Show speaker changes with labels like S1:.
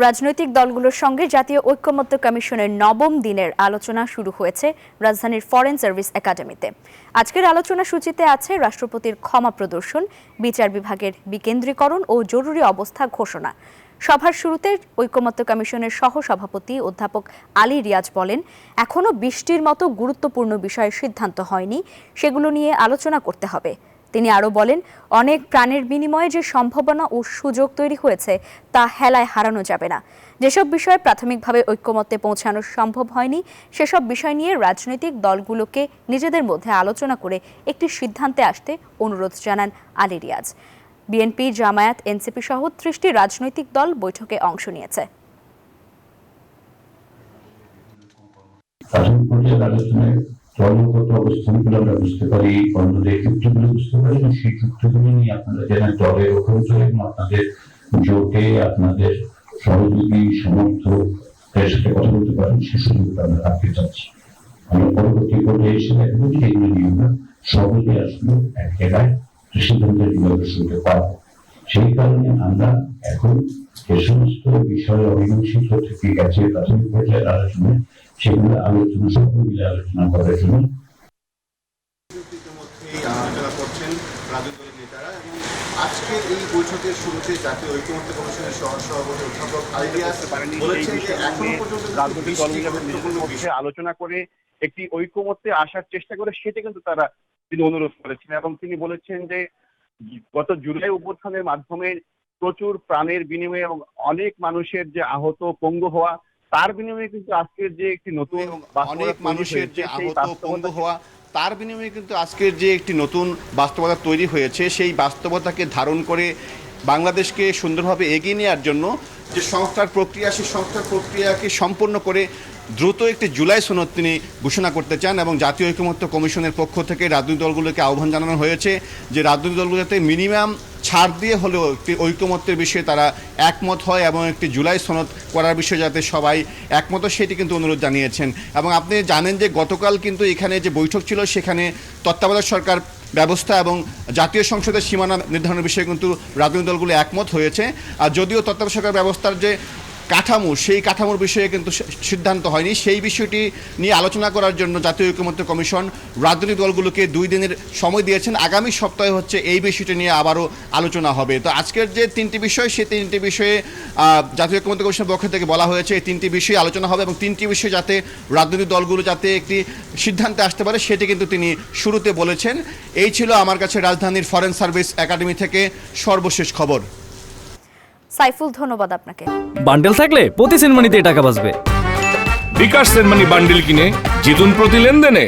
S1: রাজনৈতিক দলগুলোর সঙ্গে জাতীয় ঐকমত্য কমিশনের নবম দিনের আলোচনা শুরু হয়েছে রাজধানীর ফরেন সার্ভিস একাডেমিতে। আজকের আলোচনা সূচিতে আছে রাষ্ট্রপতির ক্ষমা প্রদর্শন, বিচার বিভাগের বিকেন্দ্রীকরণ ও জরুরি অবস্থা ঘোষণা। সভার শুরুতে ঐকমত্য কমিশনের সহসভাপতি অধ্যাপক আলী রিয়াজ বলেন, এখনো ২০টির মতো গুরুত্বপূর্ণ বিষয়ের সিদ্ধান্ত হয়নি, সেগুলো নিয়ে আলোচনা করতে হবে। তিনি আরও বলেন, অনেক প্রাণের বিনিময়ে যে সম্ভাবনা ও সুযোগ তৈরি হয়েছে তা হেলায় হারানো যাবে না। যেসব বিষয়ে প্রাথমিকভাবে ঐকমত্যে পৌঁছানো সম্ভব হয়নি, সেসব বিষয় নিয়ে রাজনৈতিক দলগুলোকে নিজেদের মধ্যে আলোচনা করে একটি সিদ্ধান্তে আসতে অনুরোধ জানান আলী রিয়াজ। বিএনপি, জামায়াত, এনসিপি সহ ৩০টি রাজনৈতিক দল বৈঠকে অংশ নিয়েছে।
S2: কর্মগত অবস্থানগুলো আমরা বুঝতে পারি, অন্যদের ক্ষেত্রগুলো বুঝতে পারি, এবং সেই ক্ষেত্রগুলো নিয়ে আপনারা যারা দলের অভ্যন্তরে এবং আপনাদের জোটে আপনাদের সহযোগী সমর্থকের সাথে কথা বলতে পারেন, সে সুযোগটা আমরা রাখতে চাচ্ছি। আমরা পরবর্তী পর্যায়ে এসে দেখবো যে এগুলো নিয়ে আমরা সহজে আসলে এক জায়গায় সিদ্ধান্তের অগ্রসর পাবো। সেই কারণে আমরা এখন যে সমস্ত বিষয়ে অমীমাংসিত থেকে গেছে প্রাথমিক পর্যায়ের আলোচনায়, সেগুলো আলোচনা সকল মিলে আলোচনা করার জন্য
S3: আলোচনা করছেন রাজনৈতিক নেতারা। এবং আজকের এই বৈঠকের শুরুতে জাতীয় ঐকমত্য কমিশনের সহসভাপতি অধ্যাপক আলী রিয়াজ বলেছেন যে এখনো পর্যন্ত
S4: রাজনৈতিক দলগুলোর মধ্যে আলোচনা করে একটি ঐকমত্যে আসার চেষ্টা করে, সেটা কিন্তু তিনি অনুরোধ করেছেন। এবং তিনি বলেছেন যে গত জুলাই অভ্যুত্থানের মাধ্যমে প্রচুর প্রাণের বিনিময়ে এবং অনেক মানুষের যে আহত পঙ্গু হওয়া, তার বিনিময়ে কিন্তু আজকের যে একটি নতুন
S3: তার বিনিময়ে কিন্তু আজকের যে একটি নতুন বাস্তবতা তৈরি হয়েছে, সেই বাস্তবতাকে ধারণ করে বাংলাদেশকে সুন্দরভাবে এগিয়ে নেওয়ার জন্য যে সংস্কার প্রক্রিয়া, সেই সংস্কার প্রক্রিয়াকে সম্পন্ন করে দ্রুত একটি জুলাই সনদ তিনি ঘোষণা করতে চান। এবং জাতীয় ঐকমত্য কমিশনের পক্ষ থেকে রাজনৈতিক দলগুলোকে আহ্বান জানানো হয়েছে যে রাজনৈতিক দলগুলোতে মিনিমাম ছাড় দিয়ে হলেও একটি ঐকমত্যের বিষয়ে তারা একমত হয় এবং একটি জুলাই সনদ করার বিষয়ে যাতে সবাই একমত, সেটি কিন্তু অনুরোধ জানিয়েছেন। এবং আপনি জানেন যে গতকাল কিন্তু এখানে যে বৈঠক ছিল, সেখানে তত্ত্বাবধায়ক সরকার ব্যবস্থা এবং জাতীয় সংসদের সীমানা নির্ধারণের বিষয়ে কিন্তু রাজনৈতিক দলগুলো একমত হয়েছে। আর যদিও তত্ত্বাবধায়ক সরকার ব্যবস্থার যে কাঠামো, সেই কাঠামোর বিষয়ে কিন্তু সিদ্ধান্ত হয়নি। সেই বিষয়টি নিয়ে আলোচনা করার জন্য জাতীয় ঐকমত্য কমিশন রাজনৈতিক দলগুলোকে 2 দিনের সময় দিয়েছেন। আগামী সপ্তাহে হচ্ছে এই বিষয়টি নিয়ে আবারও আলোচনা হবে। তো আজকের যে 3টি বিষয়, সেই 3টি বিষয়ে জাতীয় ঐকমত্য কমিশনের পক্ষ থেকে বলা হয়েছে এই 3টি বিষয়ে আলোচনা হবে, এবং 3টি বিষয় যাতে রাজনৈতিক দলগুলো যাতে একটি সিদ্ধান্তে আসতে পারে, সেটি কিন্তু তিনি শুরুতে বলেছেন। এই ছিল আমার কাছে রাজধানীর ফরেন সার্ভিস একাডেমি থেকে সর্বশেষ খবর।
S1: সাইফুল, ধন্যবাদ আপনাকে।
S5: বান্ডেল থাকলে প্রতি সেনমানিতে টাকা বাঁচবে।
S6: বিকাশ সেনমানি বান্ডেল কিনে জিতুন প্রতি লেনদেনে।